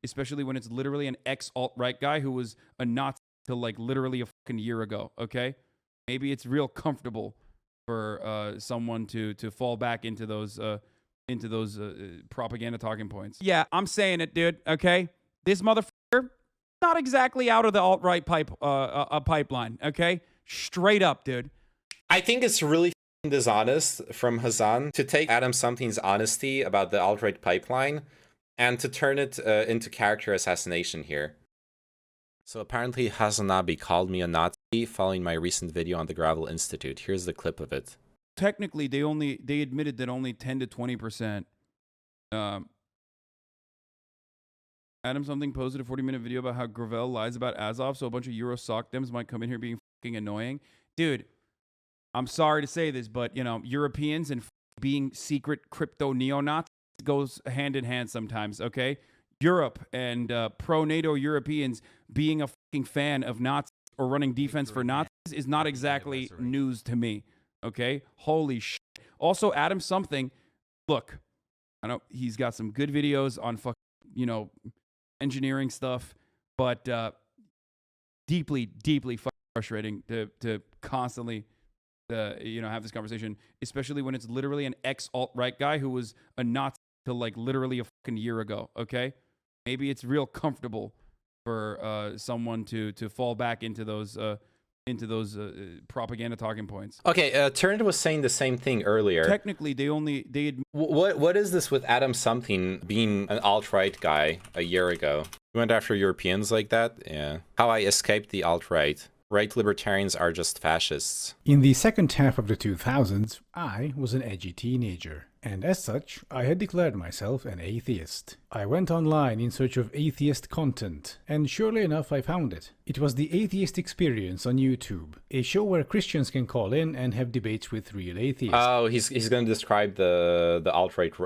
especially when it's literally an ex-alt-right guy who was a Nazi till like literally a fucking year ago, okay? Maybe it's real comfortable for someone to fall back into those propaganda talking points. Yeah, I'm saying it, dude, okay? This motherfucker, not exactly out of the alt-right pipeline, okay? Straight up, dude. I think it's really dishonest from Hasan to take Adam Something's honesty about the alt-right pipeline and to turn it into character assassination here. So apparently hasanabi called me a Nazi following my recent video on the Gravel Institute. Here's the clip of it. Technically, they admitted that only 10 to 20%. Adam Something posted a 40-minute video about how Gravel lies about Azov, so a bunch of Euro sock dems might come in here being fucking annoying. Dude, I'm sorry to say this, but, you know, Europeans and being secret crypto neo-Nazis goes hand in hand sometimes, okay? Europe and pro-NATO Europeans being a fucking fan of Nazis or running defense for Nazis is not exactly news to me, okay? Holy shit. Also, Adam Something, look, I know he's got some good videos on fucking, you know, engineering stuff, but deeply, deeply fucking frustrating to constantly, you know, have this conversation, especially when it's literally an ex-alt-right guy who was a Nazi till like literally a fucking year ago, okay? Maybe it's real comfortable for someone to fall back into those propaganda talking points. Okay, Turned was saying the same thing earlier. Technically, What is this with Adam Something being an alt-right guy a year ago? You went after Europeans like that? Yeah. How I escaped the alt-right. Right libertarians are just fascists. In the second half of the 2000s, I was an edgy teenager, and as such, I had declared myself an atheist. I went online in search of atheist content, and surely enough I found it. It was the Atheist Experience on YouTube, a show where Christians can call in and have debates with real atheists. Oh, he's going to describe the alt-right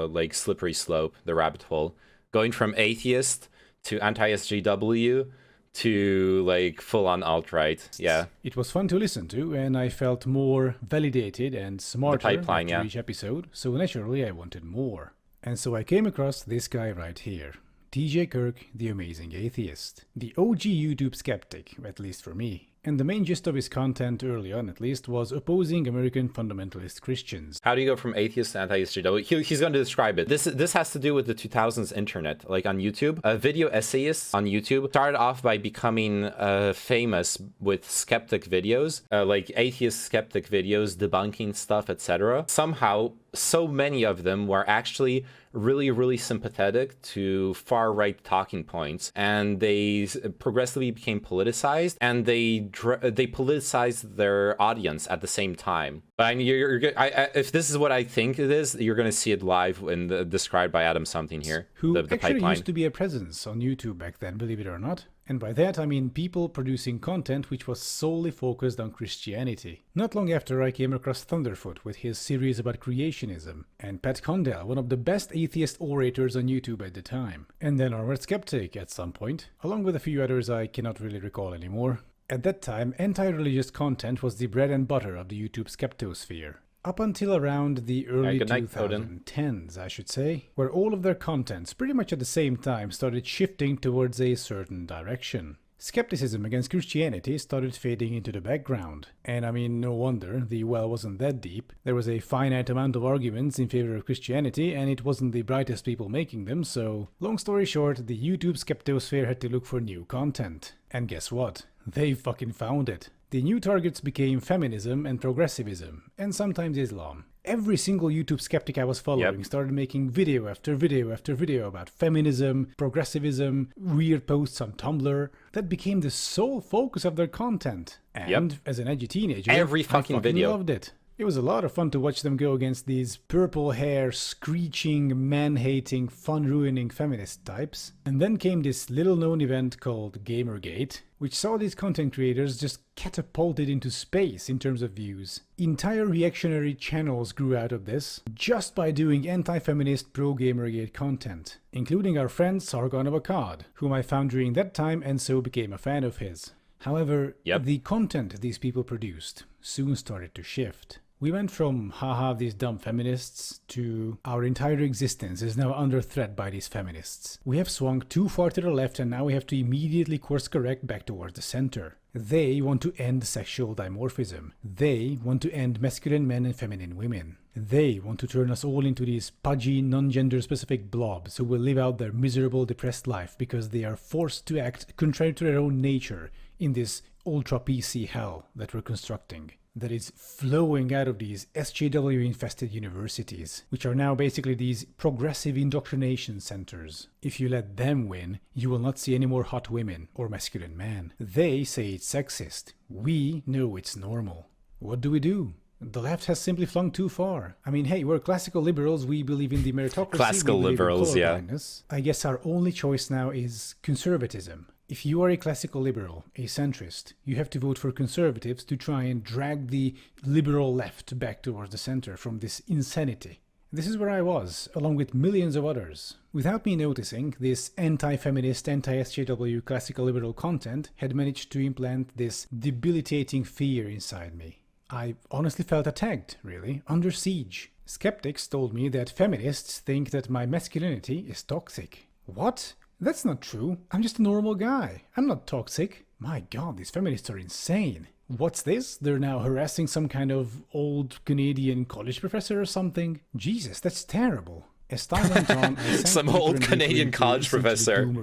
like slippery slope, the rabbit hole, going from atheist to anti-SJW to like full-on alt-right. Yeah, it was fun to listen to, and I felt more validated and smarter after each episode, so naturally I wanted more. And so I came across this guy right here, TJ Kirk, the Amazing Atheist, the OG YouTube skeptic, at least for me. And the main gist of his content, early on at least, was opposing American fundamentalist Christians. How do you go from atheist to anti-SJW? He's going to describe it. This has to do with the 2000s internet, like on YouTube. Video essayists on YouTube started off by becoming famous with skeptic videos, like atheist skeptic videos, debunking stuff, etc. Somehow, so many of them were actually really, really sympathetic to far-right talking points, and they progressively became politicized, and they politicized their audience at the same time. But I mean, if this is what I think it is, you're going to see it live and described by Adam Something here. Who the actually pipeline. Used to be a presence on YouTube back then, believe it or not. And by that I mean people producing content which was solely focused on Christianity. Not long after, I came across Thunderfoot with his series about creationism, and Pat Condell, one of the best atheist orators on YouTube at the time, and then Armored Skeptic at some point, along with a few others I cannot really recall anymore. At that time, anti-religious content was the bread and butter of the YouTube skeptosphere. Up until around the early 2010s, I should say, where all of their contents, pretty much at the same time, started shifting towards a certain direction. Skepticism against Christianity started fading into the background. And I mean, no wonder, the well wasn't that deep. There was a finite amount of arguments in favor of Christianity, and it wasn't the brightest people making them, so long story short, the YouTube skeptosphere had to look for new content. And guess what? They fucking found it. The new targets became feminism and progressivism, and sometimes Islam. Every single YouTube skeptic I was following started making video after video after video about feminism, progressivism, weird posts on Tumblr. That became the sole focus of their content. And as an edgy teenager, I fucking video loved it. It was a lot of fun to watch them go against these purple hair, screeching, man-hating, fun-ruining feminist types. And then came this little-known event called Gamergate, which saw these content creators just catapulted into space in terms of views. Entire reactionary channels grew out of this, just by doing anti-feminist pro-Gamergate content, including our friend Sargon of Akkad, whom I found during that time and so became a fan of his. However, the content these people produced soon started to shift. We went from haha these dumb feminists to our entire existence is now under threat by these feminists. We have swung too far to the left and now we have to immediately course correct back towards the center. They want to end sexual dimorphism. They want to end masculine men and feminine women. They want to turn us all into these pudgy, non-gender specific blobs who will live out their miserable, depressed life because they are forced to act contrary to their own nature in this ultra PC hell that we're constructing, that is flowing out of these SJW-infested universities, which are now basically these progressive indoctrination centers. If you let them win, you will not see any more hot women or masculine men. They say it's sexist. We know it's normal. What do? The left has simply flung too far. I mean, hey, we're classical liberals. We believe in the meritocracy. Classical liberals, yeah. I guess our only choice now is conservatism. If you are a classical liberal, a centrist, you have to vote for conservatives to try and drag the liberal left back towards the center from this insanity. This is where I was, along with millions of others. Without me noticing, this anti-feminist, anti-SJW classical liberal content had managed to implant this debilitating fear inside me. I honestly felt attacked, really, under siege. Skeptics told me that feminists think that my masculinity is toxic. What? That's not true. I'm just a normal guy. I'm not toxic. My god, these feminists are insane. What's this? They're now harassing some kind of old Canadian college professor or something? Jesus, that's terrible. As time went on, some old Canadian college professor.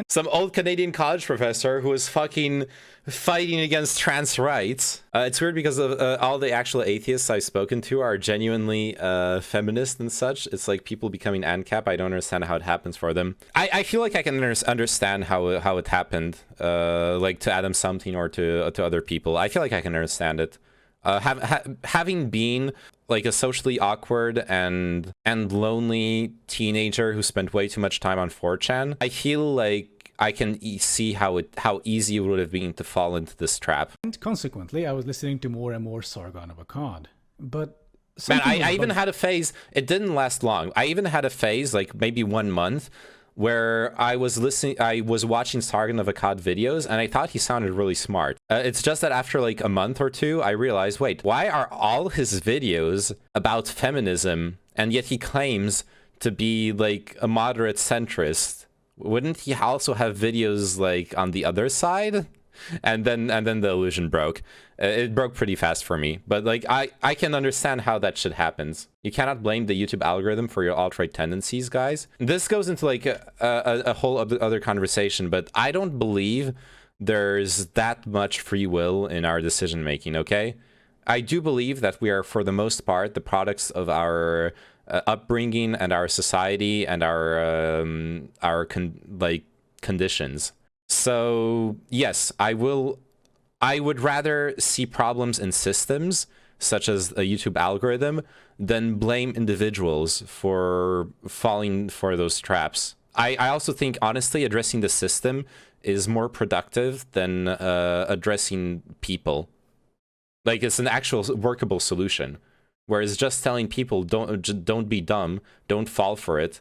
Some old Canadian college professor who was fucking fighting against trans rights. It's weird because of all the actual atheists I've spoken to are genuinely feminist and such. It's like people becoming ANCAP. I don't understand how it happens for them. I feel like I can understand how it happened, like to Adam something or to other people. I feel like I can understand it. Having been like a socially awkward and lonely teenager who spent way too much time on 4chan, I feel like I can see how easy it would have been to fall into this trap. And consequently, I was listening to more and more Sargon of Akkad. But man, I even had a phase. It didn't last long. I even had a phase, like maybe 1 month, where I was watching Sargon of Akkad videos and I thought he sounded really smart. It's just that after like a month or two, I realized, wait, why are all his videos about feminism and yet he claims to be like a moderate centrist? Wouldn't he also have videos like on the other side? And then the illusion broke. It broke pretty fast for me, but like I can understand how that shit happens. You cannot blame the YouTube algorithm for your alt-right tendencies, guys. This goes into like a whole other conversation, but I don't believe there's that much free will in our decision making, okay? I do believe that we are, for the most part, the products of our upbringing and our society and our conditions. So yes, I would rather see problems in systems such as a YouTube algorithm than blame individuals for falling for those traps. I also think, honestly, addressing the system is more productive than addressing people. Like, it's an actual workable solution. Whereas just telling people don't be dumb, don't fall for it,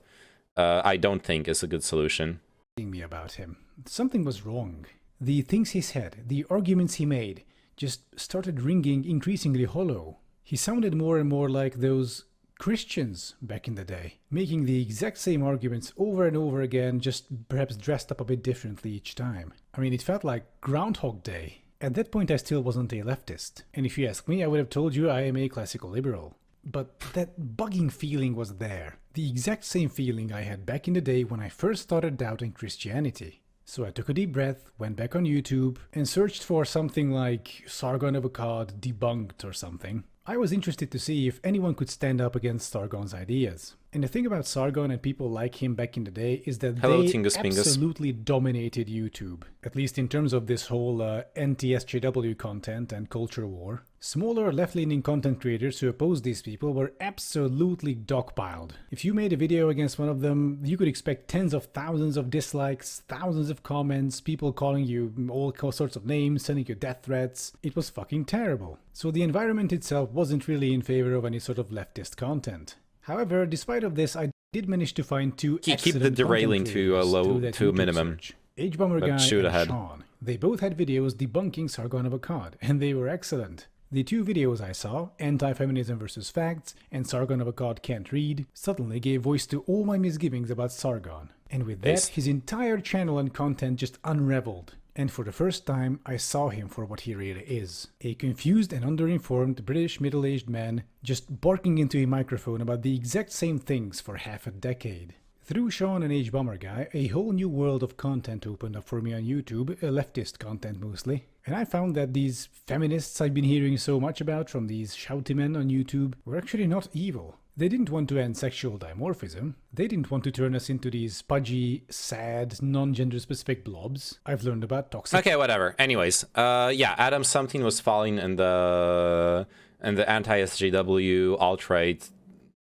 I don't think is a good solution. Me about him. Something was wrong. The things he said, the arguments he made, just started ringing increasingly hollow. He sounded more and more like those Christians back in the day, making the exact same arguments over and over again, just perhaps dressed up a bit differently each time. I mean, it felt like Groundhog Day. At that point, I still wasn't a leftist. And if you ask me, I would have told you I am a classical liberal. But that bugging feeling was there. The exact same feeling I had back in the day when I first started doubting Christianity. So I took a deep breath, went back on YouTube, and searched for something like Sargon of Akkad debunked or something. I was interested to see if anyone could stand up against Sargon's ideas. And the thing about Sargon and people like him back in the day is that they absolutely dominated YouTube. At least in terms of this whole anti-SJW content and culture war. Smaller left-leaning content creators who opposed these people were absolutely dogpiled. If you made a video against one of them, you could expect tens of thousands of dislikes, thousands of comments, people calling you all sorts of names, sending you death threats. It was fucking terrible. So the environment itself wasn't really in favor of any sort of leftist content. However, despite of this, I did manage to find two keep the derailing to a minimum. H-Bomber Guy and shoot ahead. Sean. They both had videos debunking Sargon of Akkad, and they were excellent. The two videos I saw, Anti-Feminism vs. Facts and Sargon of a God Can't Read, suddenly gave voice to all my misgivings about Sargon. And with that, his entire channel and content just unraveled. And for the first time, I saw him for what he really is. A confused and underinformed British middle-aged man just barking into a microphone about the exact same things for half a decade. Through Sean and HBomberGuy, a whole new world of content opened up for me on YouTube, leftist content mostly. And I found that these feminists I've been hearing so much about from these shouty men on YouTube were actually not evil. They didn't want to end sexual dimorphism. They didn't want to turn us into these pudgy, sad, non-gender specific blobs. I've learned about toxic... Okay, whatever. Anyways, yeah, Adam something was falling in the anti-SJW, alt-right,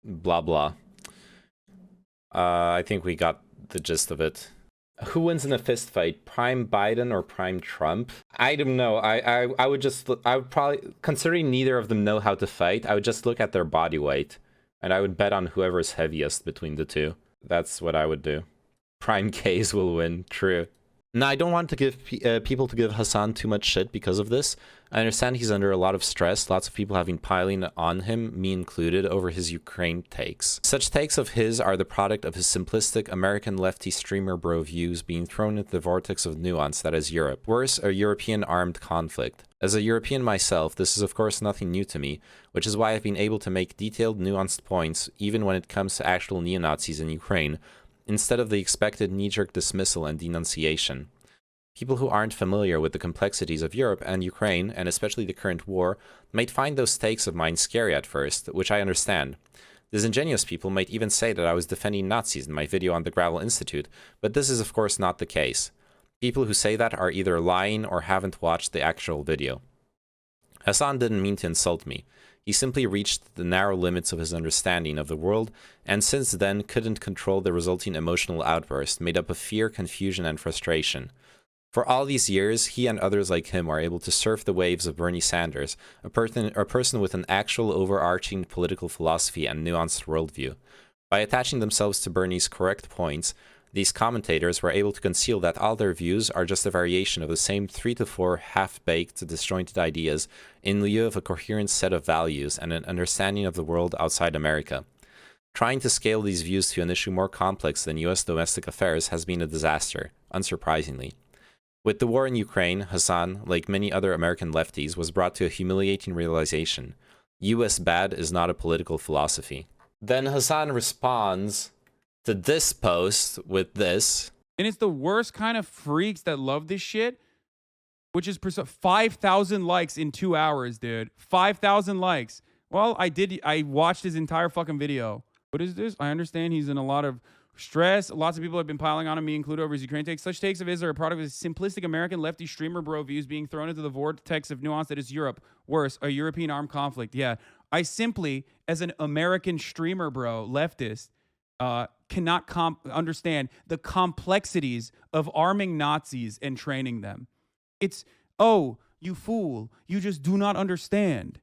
blah blah. I think we got the gist of it. Who wins in a fist fight, Prime Biden or Prime Trump? I don't know. I would probably, considering neither of them know how to fight, I would just look at their body weight. And I would bet on whoever's heaviest between the two. That's what I would do. Prime K's will win. True. Now, I don't want to give people to give Hasan too much shit because of this. I understand he's under a lot of stress. Lots of people have been piling on him, me included, over his Ukraine takes. Such takes of his are the product of his simplistic American lefty streamer bro views being thrown into the vortex of nuance that is Europe. Worse, a European armed conflict. As a European myself, this is of course nothing new to me, which is why I've been able to make detailed, nuanced points, even when it comes to actual neo-Nazis in Ukraine, instead of the expected knee-jerk dismissal and denunciation. People who aren't familiar with the complexities of Europe and Ukraine, and especially the current war, might find those takes of mine scary at first, which I understand. Disingenuous people might even say that I was defending Nazis in my video on the Gravel Institute, but this is of course not the case. People who say that are either lying or haven't watched the actual video. Hasan didn't mean to insult me. He simply reached the narrow limits of his understanding of the world, and since then couldn't control the resulting emotional outburst made up of fear, confusion, and frustration. For all these years, he and others like him are able to surf the waves of Bernie Sanders, a person with an actual overarching political philosophy and nuanced worldview. By attaching themselves to Bernie's correct points, these commentators were able to conceal that all their views are just a variation of the same 3 to 4 half-baked, disjointed ideas in lieu of a coherent set of values and an understanding of the world outside America. Trying to scale these views to an issue more complex than US domestic affairs has been a disaster, unsurprisingly. With the war in Ukraine, Hasan, like many other American lefties, was brought to a humiliating realization. US bad is not a political philosophy. Then Hasan responds to this post with this. And it's the worst kind of freaks that love this shit, which is 5,000 likes in 2 hours, dude. 5,000 likes. Well, I watched his entire fucking video. What is this? I understand he's in a lot of stress. Lots of people have been piling on him, me included, over his Ukraine takes. Such takes of his are a product of his simplistic American lefty streamer bro views being thrown into the vortex of nuance that is Europe. Worse, a European armed conflict. Yeah, I simply, as an American streamer bro leftist, cannot understand the complexities of arming Nazis and training them. It's, oh, you fool, you just do not understand.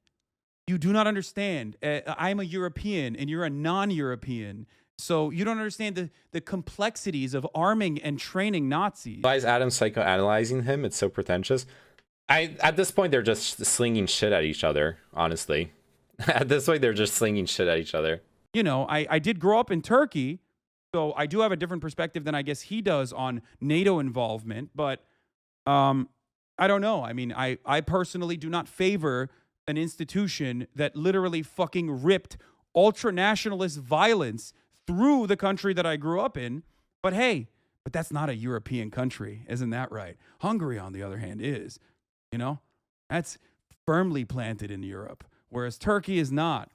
You do not understand. I'm a European and you're a non-European. So you don't understand the complexities of arming and training Nazis. Why is Adam psychoanalyzing him? It's so pretentious. At this point, they're just slinging shit at each other, honestly. At this point, they're just slinging shit at each other. You know, I did grow up in Turkey, so I do have a different perspective than I guess he does on NATO involvement. But I don't know. I mean, I personally do not favor an institution that literally fucking ripped ultra-nationalist violence through the country that I grew up in. But hey, but that's not a European country. Isn't that right? Hungary, on the other hand, is. You know, that's firmly planted in Europe, whereas Turkey is not.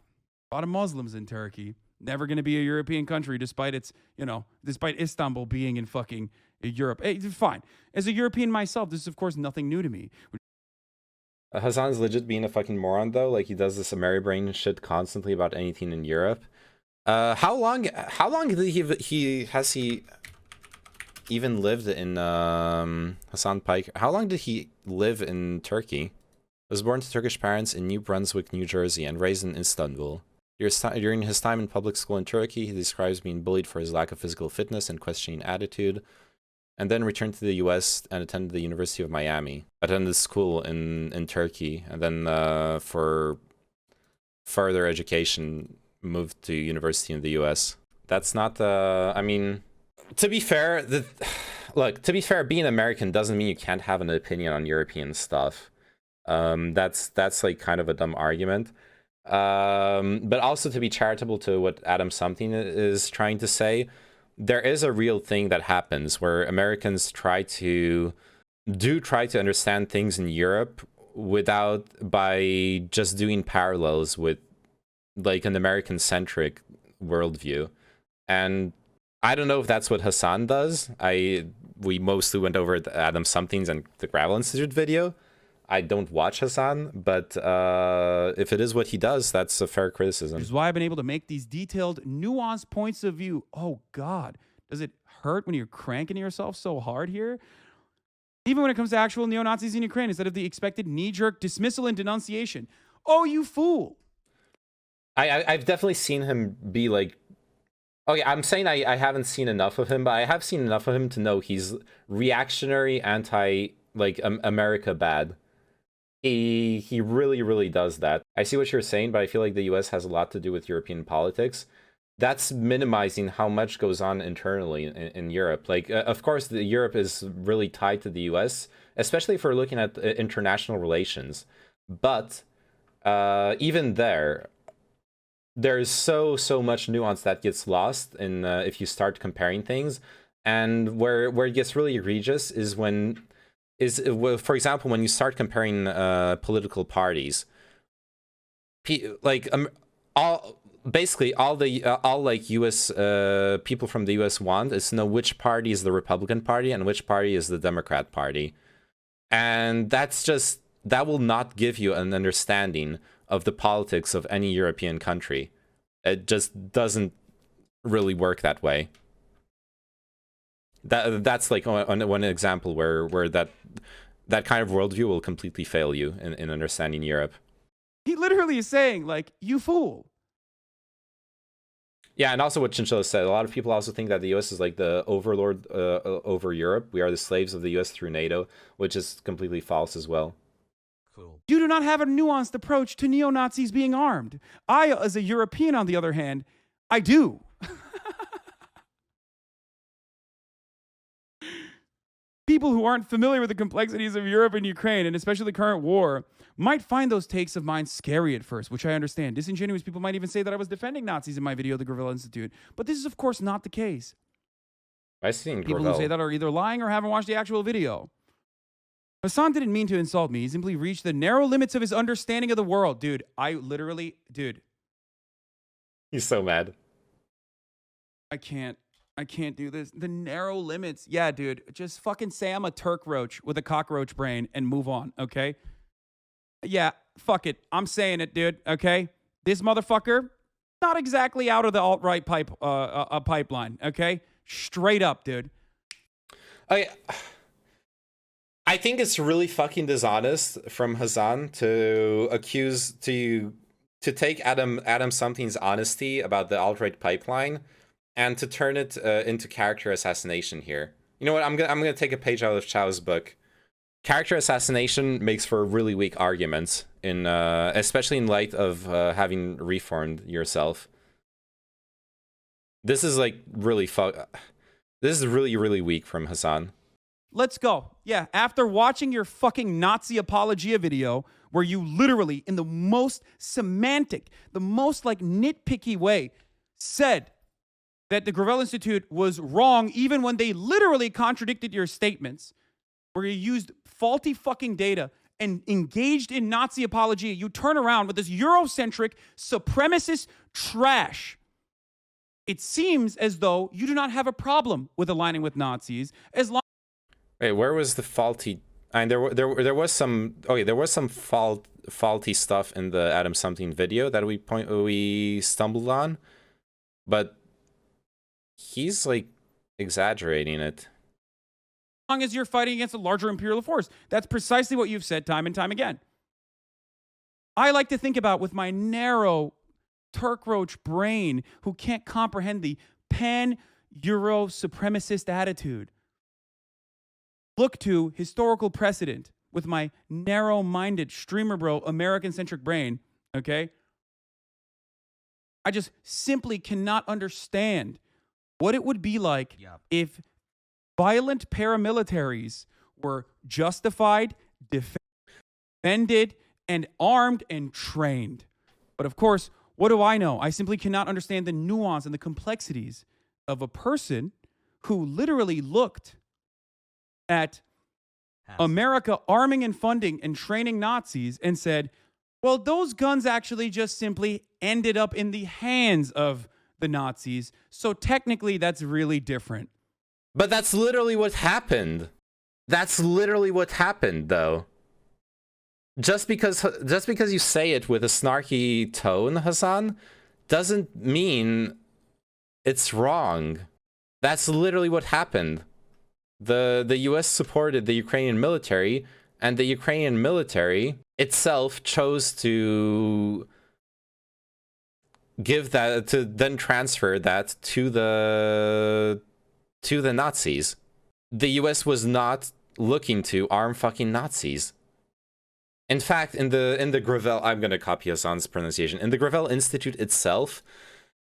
A lot of Muslims in Turkey. Never going to be a European country, despite its, you know, despite Istanbul being in fucking Europe. Hey, fine. As a European myself, this is, of course, nothing new to me. Hasan's legit being a fucking moron, though. Like, he does this Ameribrain shit constantly about anything in Europe. How long did he even lived in Hasan Piker? How long did he live in Turkey? Was born to Turkish parents in New Brunswick, New Jersey, and raised in Istanbul. During his time in public school in Turkey, he describes being bullied for his lack of physical fitness and questioning attitude. and then returned to the US and attended the University of Miami. Attended school in Turkey, and then for further education moved to university in the US. That's not I mean, to be fair, look, to be fair, being American doesn't mean you can't have an opinion on European stuff. That's like kind of a dumb argument. But also, to be charitable to what Adam Something is trying to say, there is a real thing that happens where Americans try to understand things in Europe by just doing parallels with like an American-centric worldview. And I don't know if that's what Hasan does. We mostly went over the Adam Somethings and the Gravel Institute video. I don't watch Hasan, but if it is what he does, that's a fair criticism. Which is why I've been able to make these detailed, nuanced points of view. Oh, God. Does it hurt when you're cranking yourself so hard here? Even when it comes to actual neo-Nazis in Ukraine, instead of the expected knee-jerk dismissal and denunciation. Oh, you fool. I've definitely seen him be like... Okay, I'm saying I haven't seen enough of him, but I have seen enough of him to know he's reactionary, America bad. He really, really does that. I see what you're saying, but I feel like the US has a lot to do with European politics. That's minimizing how much goes on internally in Europe. Like, of course, Europe is really tied to the US, especially if we're looking at international relations. But even there's so much nuance that gets lost in if you start comparing things. And where it gets really egregious is for example, when you start comparing political parties, all U.S. People from the U.S. want is to know which party is the Republican Party and which party is the Democrat Party, and that will not give you an understanding of the politics of any European country. It just doesn't really work that way. That's like one example where that kind of worldview will completely fail you in understanding Europe. He literally is saying, like, you fool. Yeah, and also what Chinchilla said, a lot of people also think that the US is like the overlord over Europe. We are the slaves of the US through NATO, which is completely false as well. Cool. You do not have a nuanced approach to neo-Nazis being armed. I, as a European, on the other hand, I do. People who aren't familiar with the complexities of Europe and Ukraine, and especially the current war, might find those takes of mine scary at first, which I understand. Disingenuous people might even say that I was defending Nazis in my video, The Gravel Institute. But this is, of course, not the case. I've seen people who say that are either lying or haven't watched the actual video. Hasan didn't mean to insult me. He simply reached the narrow limits of his understanding of the world. Dude, He's so mad. I can't do this. The narrow limits. Yeah, dude. Just fucking say I'm a Turk roach with a cockroach brain and move on, okay? Yeah, fuck it. I'm saying it, dude, okay? This motherfucker, not exactly out of the alt-right pipeline, okay? Straight up, dude. I think it's really fucking dishonest from Hasan to take Adam Something's honesty about the alt-right pipeline and to turn it into character assassination here. You know what? I'm gonna take a page out of Chow's book. Character assassination makes for really weak arguments, especially in light of having reformed yourself. This is like really This is really, really weak from Hasan. Let's go. Yeah, after watching your fucking Nazi apologia video, where you literally, in the most semantic, the most like nitpicky way, said that the Gravel Institute was wrong even when they literally contradicted your statements, where you used faulty fucking data and engaged in Nazi apologia, you turn around with this Eurocentric supremacist trash. It seems as though you do not have a problem with aligning with Nazis as long. Wait, where was the faulty? I mean, there was some. Okay, there was some faulty stuff in the Adam Something video that we stumbled on, but he's like exaggerating it. As long as you're fighting against a larger imperial force, that's precisely what you've said time and time again. I like to think about with my narrow Turk roach brain who can't comprehend the pan-Euro supremacist attitude. look to historical precedent with my narrow-minded streamer bro American-centric brain, okay? I just simply cannot understand what it would be like if violent paramilitaries were justified, defended, and armed and trained. But of course, what do I know? I simply cannot understand the nuance and the complexities of a person who literally looked at America arming and funding and training Nazis and said, well, those guns actually just simply ended up in the hands of the Nazis. So technically, that's really different. But that's literally what happened. That's literally what happened, though. Just because you say it with a snarky tone, Hasan, doesn't mean it's wrong. That's literally what happened. The US supported the Ukrainian military, and the Ukrainian military itself chose to give that, to then transfer that to the Nazis. The US was not looking to arm fucking Nazis. In fact, in the Gravel, I'm gonna copy Hasan's pronunciation. In the Gravel Institute itself,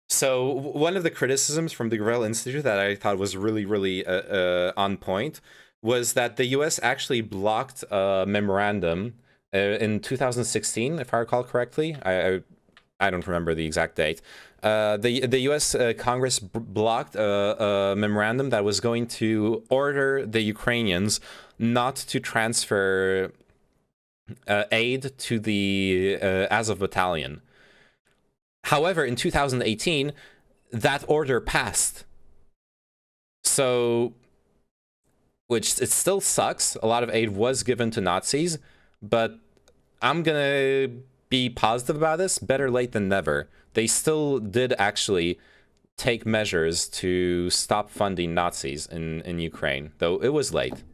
so one of the criticisms from the Gravel Institute that I thought was really on point was that the US actually blocked a memorandum in 2016, if I recall correctly. I don't remember the exact date. The US Congress blocked a memorandum that was going to order the Ukrainians not to transfer aid to the Azov battalion. However, in 2018, that order passed. So, which it still sucks. A lot of aid was given to Nazis, but I'm gonna be positive about this. Better late than never. They still did actually take measures to stop funding Nazis in Ukraine, though it was late.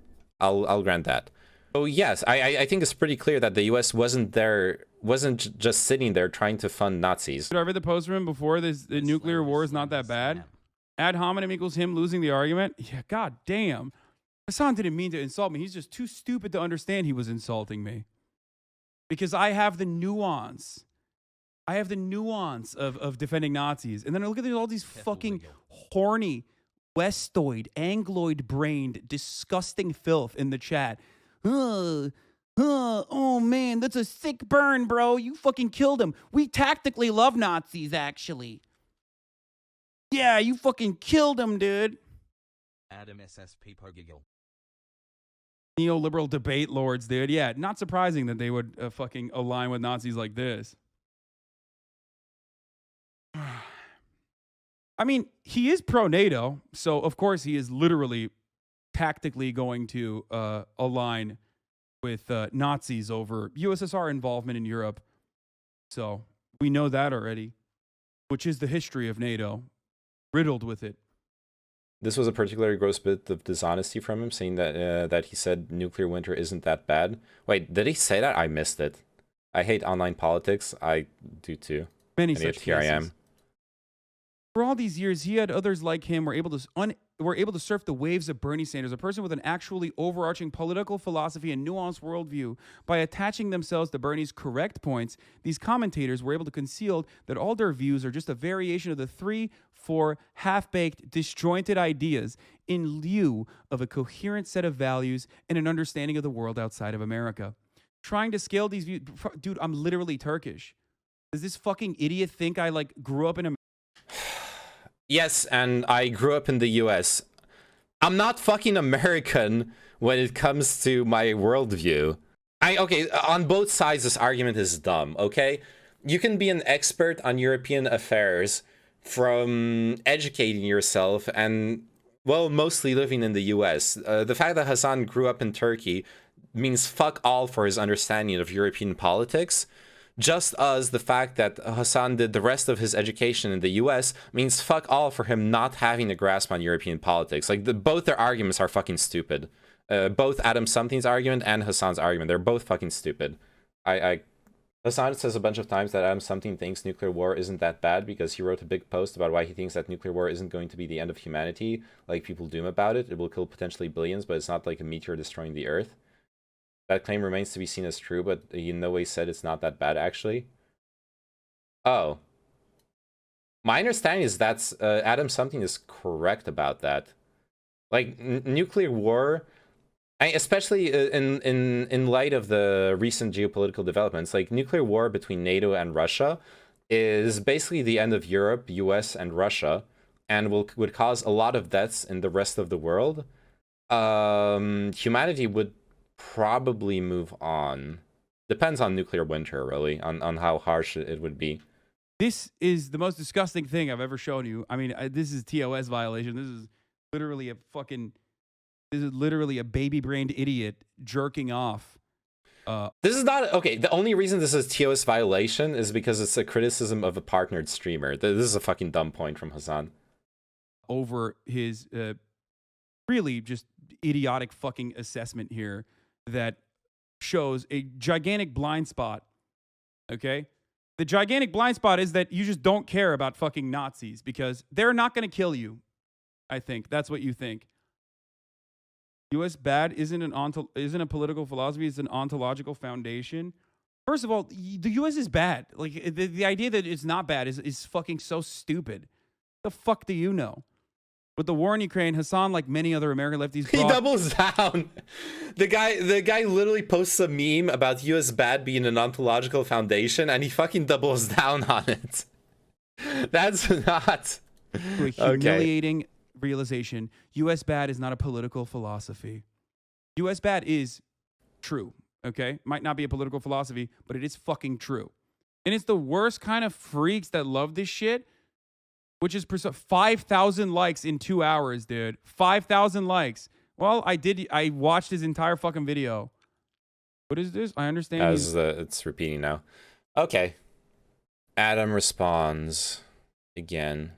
I'll grant that. So yes, I think it's pretty clear that the US wasn't just sitting there trying to fund Nazis. Did I read the post from him before? The nuclear war is not that bad. Ad hominem equals him losing the argument. Yeah, god damn. Hasan didn't mean to insult me. He's just too stupid to understand he was insulting me. Because I have the nuance. I have the nuance of defending Nazis. And then I look at all these fucking horny, Westoid, Angloid-brained, disgusting filth in the chat. Oh man, that's a sick burn, bro. You fucking killed him. We tactically love Nazis, actually. Yeah, you fucking killed him, dude. Adam SSP Pogigil. Neoliberal debate lords, dude. Yeah, not surprising that they would fucking align with Nazis like this. I mean, he is pro-NATO, so of course he is literally tactically going to align with Nazis over USSR involvement in Europe. So we know that already, which is the history of NATO, riddled with it. This was a particularly gross bit of dishonesty from him, saying that that he said nuclear winter isn't that bad. Wait, did he say that? I missed it. I hate online politics. I do too. Many and such yet here cases. I am. For all these years, he had others like him were able to surf the waves of Bernie Sanders, a person with an actually overarching political philosophy and nuanced worldview. By attaching themselves to Bernie's correct points, these commentators were able to conceal that all their views are just a variation of the 3-4 half-baked, disjointed ideas in lieu of a coherent set of values and an understanding of the world outside of America. Trying to scale these views... Dude, I'm literally Turkish. Does this fucking idiot think I, grew up in America? Yes, and I grew up in the US. I'm not fucking American when it comes to my worldview. Okay, on both sides, this argument is dumb, okay? You can be an expert on European affairs from educating yourself and, well, mostly living in the US. The fact that Hasan grew up in Turkey means fuck all for his understanding of European politics. Just as the fact that Hasan did the rest of his education in the US means fuck all for him not having a grasp on European politics. Both their arguments are fucking stupid. Both Adam Something's argument and Hasan's argument, they're both fucking stupid. I Hasan says a bunch of times that Adam Something thinks nuclear war isn't that bad because he wrote a big post about why he thinks that nuclear war isn't going to be the end of humanity, like people doom about it. It will kill potentially billions, but it's not like a meteor destroying the Earth. That claim remains to be seen as true, but he in no way said it's not that bad, actually. Oh. My understanding is that Adam Something is correct about that. Like, nuclear war... especially in light of the recent geopolitical developments, like nuclear war between NATO and Russia is basically the end of Europe, US, and Russia, and would cause a lot of deaths in the rest of the world. Humanity would probably move on. Depends on nuclear winter, really, on how harsh it would be. This is the most disgusting thing I've ever shown you. I mean, this is TOS violation. This is literally a fucking... This is literally a baby-brained idiot jerking off. This is not... Okay, the only reason this is TOS violation is because it's a criticism of a partnered streamer. This is a fucking dumb point from Hasan. Over his really just idiotic fucking assessment here that shows a gigantic blind spot, okay? The gigantic blind spot is that you just don't care about fucking Nazis because they're not going to kill you, I think. That's what you think. U.S. bad isn't a political philosophy. It's an ontological foundation. First of all, the U.S. is bad. Like the idea that it's not bad is fucking so stupid. The fuck do you know? With the war in Ukraine, Hasan, like many other American lefties, He doubles down. The guy literally posts a meme about U.S. bad being an ontological foundation, and he fucking doubles down on it. That's not a humiliating realization. U.S. bad is not a political philosophy. U.S. bad is true, okay? Might not be a political philosophy, but it is fucking true. And it's the worst kind of freaks that love this shit, which is 5,000 likes in 2 hours, dude. 5,000 likes. Well, I watched his entire fucking video. What is this? I understand. It's repeating now. Okay. Adam responds again.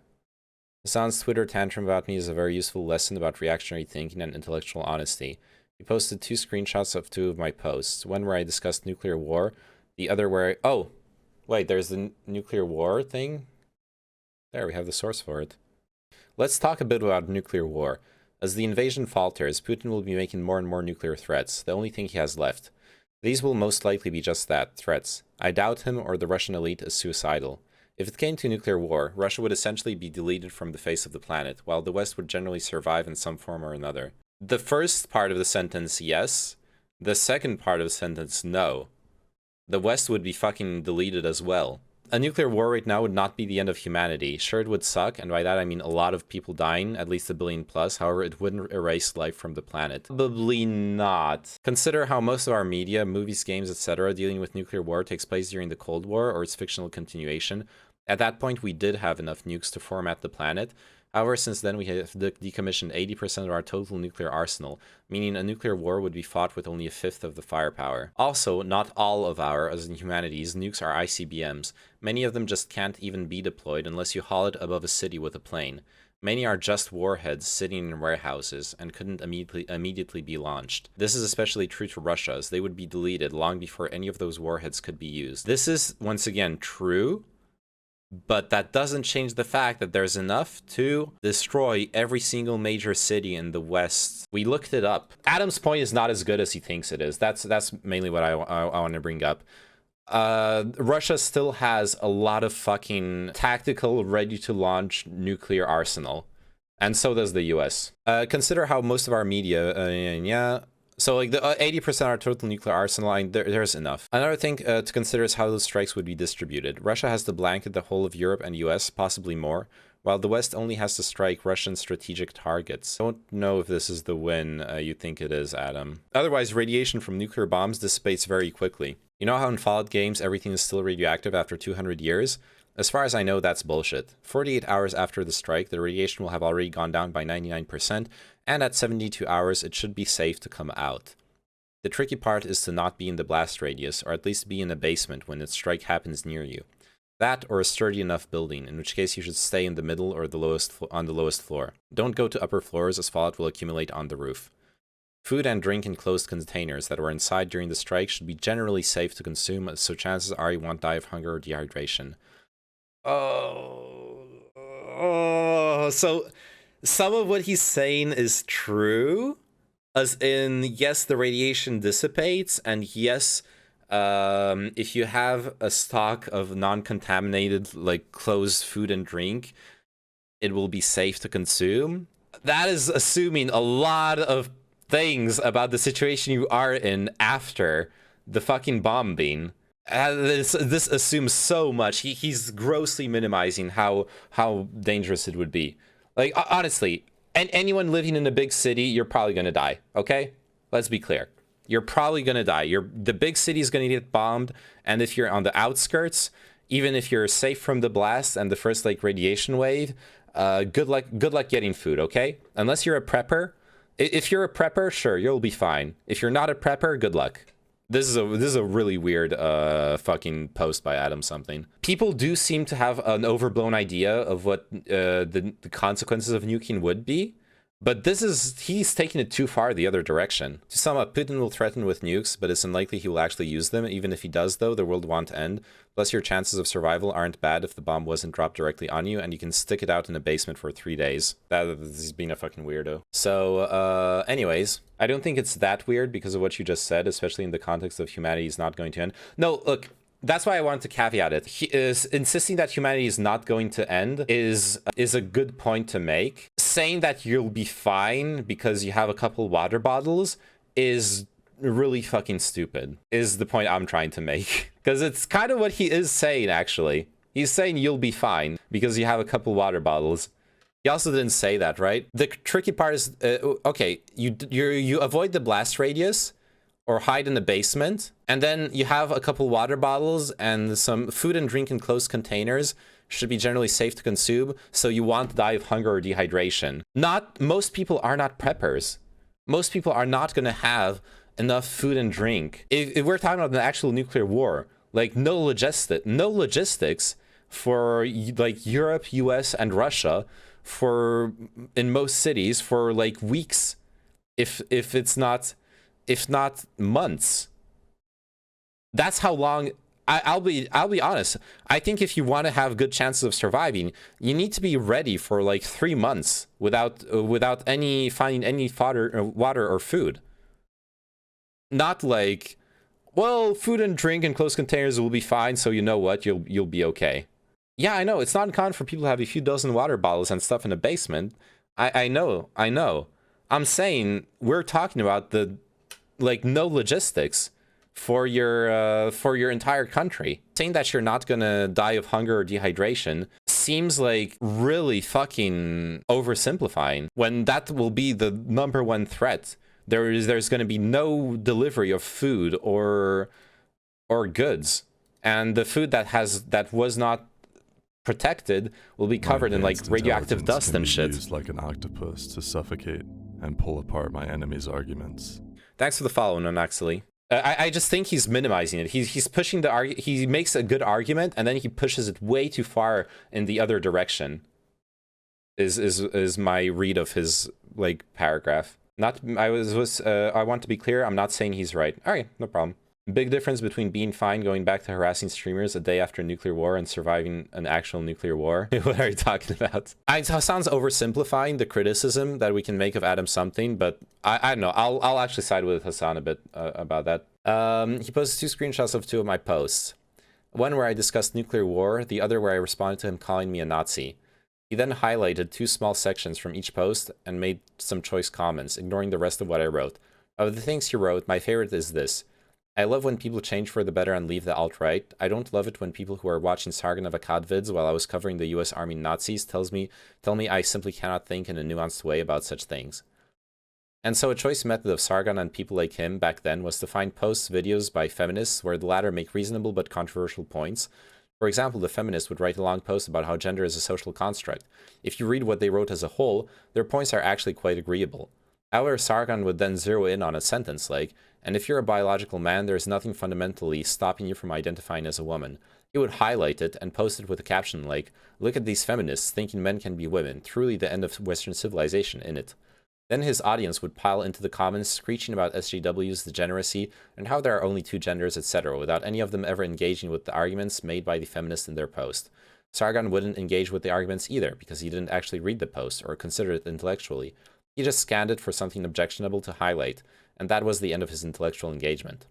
Hasan's Twitter tantrum about me is a very useful lesson about reactionary thinking and intellectual honesty. He posted 2 screenshots of 2 of my posts. One where I discussed nuclear war, the other where oh, wait, there's the nuclear war thing? There, we have the source for it. Let's talk a bit about nuclear war. As the invasion falters, Putin will be making more and more nuclear threats, the only thing he has left. These will most likely be just that, threats. I doubt him or the Russian elite is suicidal. If it came to nuclear war, Russia would essentially be deleted from the face of the planet, while the West would generally survive in some form or another. The first part of the sentence, yes. The second part of the sentence, no. The West would be fucking deleted as well. A nuclear war right now would not be the end of humanity. Sure, it would suck, and by that I mean a lot of people dying, at least 1 billion plus. However, it wouldn't erase life from the planet. Probably not. Consider how most of our media, movies, games, etc. dealing with nuclear war takes place during the Cold War or its fictional continuation. At that point, we did have enough nukes to format the planet. However, since then we have decommissioned 80% of our total nuclear arsenal, meaning a nuclear war would be fought with only 1/5 of the firepower. Also, not all of our, as in humanities, nukes are ICBMs. Many of them just can't even be deployed unless you haul it above a city with a plane. Many are just warheads sitting in warehouses and couldn't immediately be launched. This is especially true to Russia, as they would be deleted long before any of those warheads could be used. This is, once again, true, but that doesn't change the fact that there's enough to destroy every single major city in the West. We looked it up. Adam's point is not as good as he thinks it is. That's mainly what I want to bring up. Russia still has a lot of fucking tactical, ready-to-launch nuclear arsenal. And so does the US. Consider how most of our media, so like the 80% of our total nuclear arsenal, there's enough. Another thing to consider is how those strikes would be distributed. Russia has to blanket the whole of Europe and US, possibly more, while the West only has to strike Russian strategic targets. Don't know if this is the win you think it is, Adam. Otherwise, radiation from nuclear bombs dissipates very quickly. You know how in Fallout games everything is still radioactive after 200 years? As far as I know, that's bullshit. 48 hours after the strike, the radiation will have already gone down by 99%, and at 72 hours, it should be safe to come out. The tricky part is to not be in the blast radius, or at least be in a basement when the strike happens near you. That, or a sturdy enough building, in which case you should stay in the middle or on the lowest floor. Don't go to upper floors, as fallout will accumulate on the roof. Food and drink in closed containers that were inside during the strike should be generally safe to consume, so chances are you won't die of hunger or dehydration. So some of what he's saying is true, as in, yes, the radiation dissipates, and yes, if you have a stock of non-contaminated, like, closed food and drink, it will be safe to consume. That is assuming a lot of things about the situation you are in after the fucking bombing. This assumes so much. He's grossly minimizing how dangerous it would be. Like, honestly, anyone living in a big city, you're probably gonna die, okay? Let's be clear. You're probably gonna die. The big city is gonna get bombed, and if you're on the outskirts, even if you're safe from the blast and the first, like, radiation wave, good luck getting food, okay? Unless you're a prepper. If you're a prepper, sure, you'll be fine. If you're not a prepper, good luck. This is a really weird fucking post by Adam something. People do seem to have an overblown idea of what the consequences of nuking would be, but he's taking it too far the other direction. To sum up, Putin will threaten with nukes, but it's unlikely he will actually use them. Even if he does, though, the world won't end. Plus, your chances of survival aren't bad if the bomb wasn't dropped directly on you, and you can stick it out in a basement for 3 days. He's being a fucking weirdo. So, anyways, I don't think it's that weird because of what you just said, especially in the context of humanity is not going to end. No, look, that's why I wanted to caveat it. He is insisting that humanity is not going to end is a good point to make. Saying that you'll be fine because you have a couple water bottles is really fucking stupid, is the point I'm trying to make. Because it's kind of what he is saying, actually. He's saying you'll be fine because you have a couple water bottles. He also didn't say that, right? The tricky part is, okay, you avoid the blast radius, or hide in the basement, and then you have a couple water bottles and some food and drink in closed containers should be generally safe to consume, so you won't die of hunger or dehydration. Most people are not preppers. Most people are not going to have enough food and drink. If we're talking about an actual nuclear war, like no logistics for like Europe, US, and Russia in most cities for like weeks, if not months. That's how long. I'll be honest. I think if you want to have good chances of surviving, you need to be ready for like 3 months without finding any water or food. Not like, well, food and drink in closed containers will be fine, so you know what, you'll be okay. Yeah, I know it's not uncommon for people to have a few dozen water bottles and stuff in a basement. I know. I'm saying we're talking about the no logistics for your entire country. Saying that you're not gonna die of hunger or dehydration seems like really fucking oversimplifying, when that will be the #1 threat. There's gonna be no delivery of food or goods, and the food that was not protected will be covered in like radioactive dust and shit. Used like an octopus to suffocate and pull apart my enemy's arguments. Thanks for the follow, Nonaxily. I just think he's minimizing it. He's pushing he makes a good argument and then he pushes it way too far in the other direction. Is my read of his like paragraph. I want to be clear. I'm not saying he's right. All right, no problem. Big difference between being fine going back to harassing streamers a day after a nuclear war and surviving an actual nuclear war. What are you talking about? It sounds oversimplifying the criticism that we can make of Adam something, but I don't know. I'll actually side with Hasan a bit about that. He posted 2 screenshots of 2 of my posts. One where I discussed nuclear war, the other where I responded to him calling me a Nazi. He then highlighted 2 small sections from each post and made some choice comments, ignoring the rest of what I wrote. Of the things he wrote, my favorite is this. I love when people change for the better and leave the alt-right. I don't love it when people who are watching Sargon of Akkad vids while I was covering the US Army Nazis tell me I simply cannot think in a nuanced way about such things. And so a choice method of Sargon and people like him back then was to find posts, videos by feminists where the latter make reasonable but controversial points. For example, the feminists would write a long post about how gender is a social construct. If you read what they wrote as a whole, their points are actually quite agreeable. However, Sargon would then zero in on a sentence like, and if you're a biological man, there is nothing fundamentally stopping you from identifying as a woman. He would highlight it and post it with a caption like, look at these feminists thinking men can be women, truly the end of Western civilization in it. Then his audience would pile into the comments screeching about SJW's degeneracy and how there are only two genders, etc., without any of them ever engaging with the arguments made by the feminists in their post. Sargon wouldn't engage with the arguments either, because he didn't actually read the post or consider it intellectually. He just scanned it for something objectionable to highlight, and that was the end of his intellectual engagement.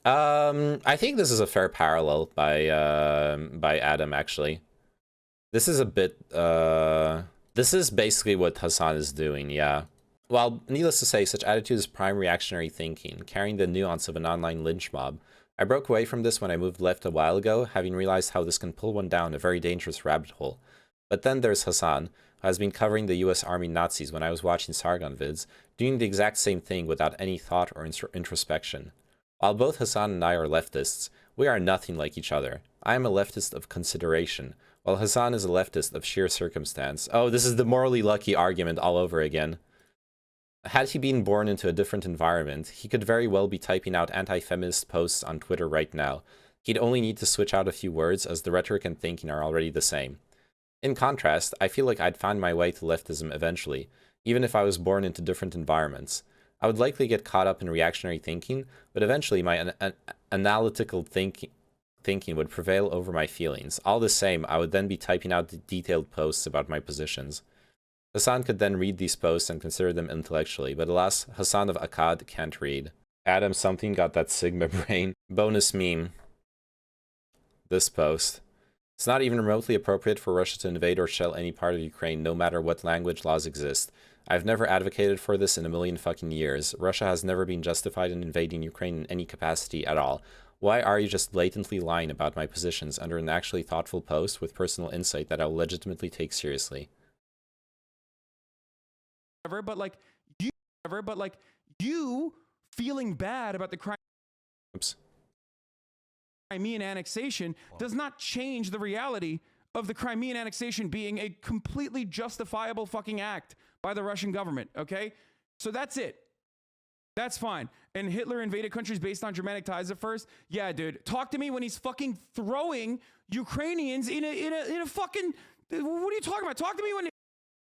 I think this is a fair parallel by Adam, actually. This is a bit, this is basically what Hasan is doing, yeah. While, needless to say, such attitude is prime reactionary thinking, carrying the nuance of an online lynch mob. I broke away from this when I moved left a while ago, having realized how this can pull one down a very dangerous rabbit hole. But then there's Hasan, who has been covering the US Army Nazis when I was watching Sargon vids, doing the exact same thing without any thought or introspection. While both Hasan and I are leftists, we are nothing like each other. I am a leftist of consideration, while Hasan is a leftist of sheer circumstance. Oh, this is the morally lucky argument all over again. Had he been born into a different environment, he could very well be typing out anti-feminist posts on Twitter right now. He'd only need to switch out a few words, as the rhetoric and thinking are already the same. In contrast, I feel like I'd find my way to leftism eventually, even if I was born into different environments. I would likely get caught up in reactionary thinking, but eventually my analytical thinking would prevail over my feelings. All the same, I would then be typing out detailed posts about my positions. Hasan could then read these posts and consider them intellectually, but alas, Hasan of Akkad can't read. Adam something got that Sigma brain. Bonus meme. This post. It's not even remotely appropriate for Russia to invade or shell any part of Ukraine, no matter what language laws exist. I've never advocated for this in a million fucking years. Russia has never been justified in invading Ukraine in any capacity at all. Why are you just blatantly lying about my positions under an actually thoughtful post with personal insight that I'll legitimately take seriously? But like you feeling bad about the Crimean annexation does not change the reality of the Crimean annexation being a completely justifiable fucking act by the Russian government, okay? So that's it. That's fine. And Hitler invaded countries based on Germanic ties at first? Yeah, dude. Talk to me when he's fucking throwing Ukrainians in a fucking... What are you talking about? Talk to me when...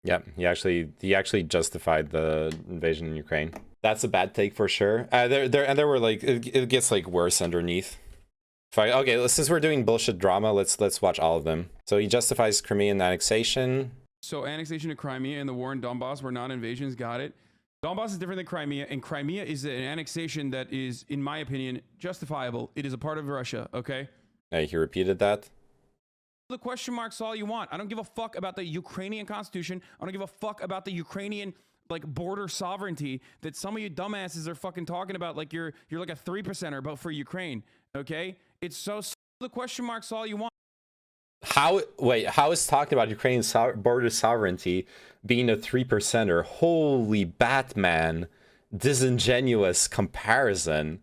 Yeah, he actually justified the invasion in Ukraine. That's a bad take for sure. There were like it gets like worse underneath. Okay, since we're doing bullshit drama, let's watch all of them. So he justifies Crimean annexation. So annexation of Crimea and the war in Donbass were not invasions. Got it. Donbass is different than Crimea, and Crimea is an annexation that is, in my opinion, justifiable. It is a part of Russia. Okay. Yeah, he repeated that. The question marks all you want. I don't give a fuck about the Ukrainian constitution. I don't give a fuck about the Ukrainian like border sovereignty that some of you dumbasses are fucking talking about like you're like a 3%er but for Ukraine, okay? It's so the question marks all you want. How is talking about Ukrainian border sovereignty being a 3%er? Holy Batman, disingenuous comparison.